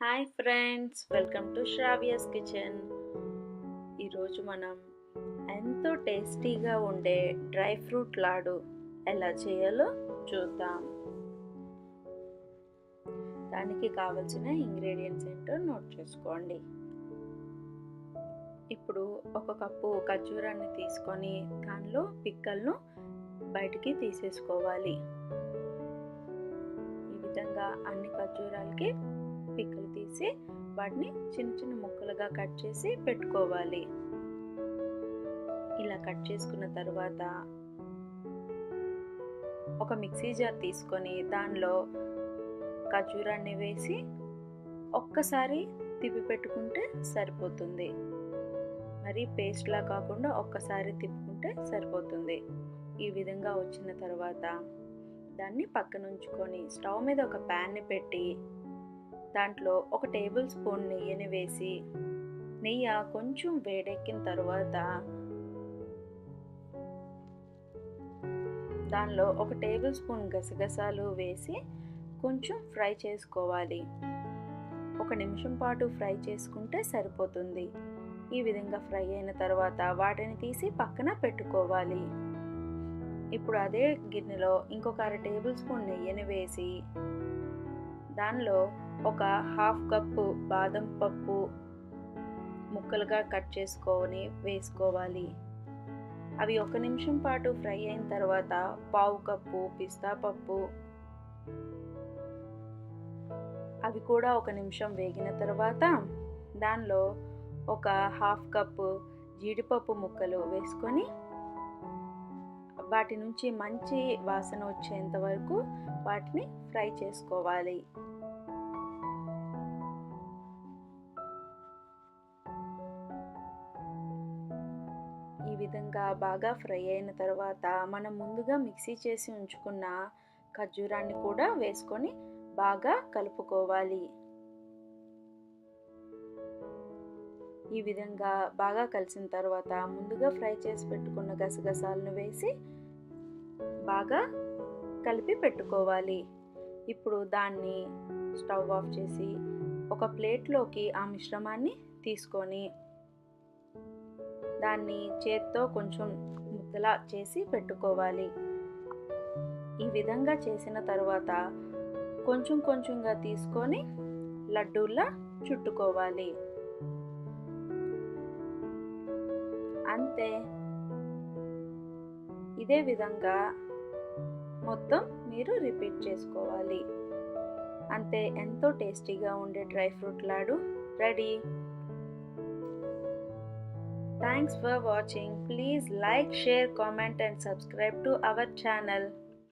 Hi friends, welcome to Sravya's kitchen. ఈరోజు మనం ఎంతో టేస్టీగా ఉండే డ్రై ఫ్రూట్ లాడు ఎలా చేయాలో చూద్దాం. దానికి కావలసిన ఇంగ్రీడియంట్స్ ఏంటో నోట్ చేసుకోండి. ఇప్పుడు ఒక కప్పు ఖర్జూరాన్ని తీసుకొని దానిలో పిక్కలను బయటికి తీసేసుకోవాలి. ఈ విధంగా అన్ని ఖర్జూరాలకి పిక్కలు తీసి వాటిని చిన్న చిన్న ముక్కలుగా కట్ చేసి పెట్టుకోవాలి. ఇలా కట్ చేసుకున్న తర్వాత ఒక మిక్సీ జార్ తీసుకొని దానిలో ఖర్జూరాన్ని వేసి ఒక్కసారి తిప్పి పెట్టుకుంటే సరిపోతుంది. మరి పేస్ట్లా కాకుండా ఒక్కసారి తిప్పుకుంటే సరిపోతుంది. ఈ విధంగా వచ్చిన తర్వాత దాన్ని పక్కన ఉంచుకొని స్టవ్ మీద ఒక ప్యాన్ని పెట్టి దాంట్లో ఒక టేబుల్ స్పూన్ నెయ్యిని వేసి నెయ్యి కొంచెం వేడెక్కిన తర్వాత దానిలో ఒక టేబుల్ స్పూన్ గసగసాలు వేసి కొంచెం ఫ్రై చేసుకోవాలి. 1 నిమిషం పాటు ఫ్రై చేసుకుంటే సరిపోతుంది. ఈ విధంగా ఫ్రై అయిన తర్వాత వాటిని తీసి పక్కన పెట్టుకోవాలి. ఇప్పుడు అదే గిన్నెలో ఇంకొక 1/2 టేబుల్ స్పూన్ నెయ్యిని వేసి దానిలో ఒక 1/2 కప్పు బాదం పప్పు ముక్కలుగా కట్ చేసుకొని వేసుకోవాలి. అవి 1 నిమిషం పాటు ఫ్రై అయిన తర్వాత 1/2 కప్పు పిస్తా పప్పు, అవి కూడా 1 నిమిషం వేగిన తర్వాత దానిలో ఒక 1/2 కప్పు జీడిపప్పు ముక్కలు వేసుకొని వాటి నుంచి మంచి వాసన వచ్చేంత వరకు వాటిని ఫ్రై చేసుకోవాలి. ఈ విధంగా బాగా ఫ్రై అయిన తర్వాత మనం ముందుగా మిక్సీ చేసి ఉంచుకున్న ఖర్జూరాన్ని కూడా వేసుకొని బాగా కలుపుకోవాలి. ఈ విధంగా బాగా కలిసిన తర్వాత ముందుగా ఫ్రై చేసి పెట్టుకున్న గసగసాలను వేసి బాగా కలిపి పెట్టుకోవాలి. ఇప్పుడు దాన్ని స్టవ్ ఆఫ్ చేసి ఒక ప్లేట్లోకి ఆ మిశ్రమాన్ని తీసుకొని దాన్ని చేత్తో కొంచెం ముద్దలా చేసి పెట్టుకోవాలి. ఈ విధంగా చేసిన తర్వాత కొంచెం కొంచెంగా తీసుకొని లడ్డూలా చుట్టుకోవాలి. అంతే. ఇదే విధంగా మొత్తం మీరు రిపీట్ చేసుకోవాలి. అంతే, ఎంతో టేస్టీగా ఉండే dry fruit laddu ready. Thanks for watching. Please like, share, comment and subscribe to our channel.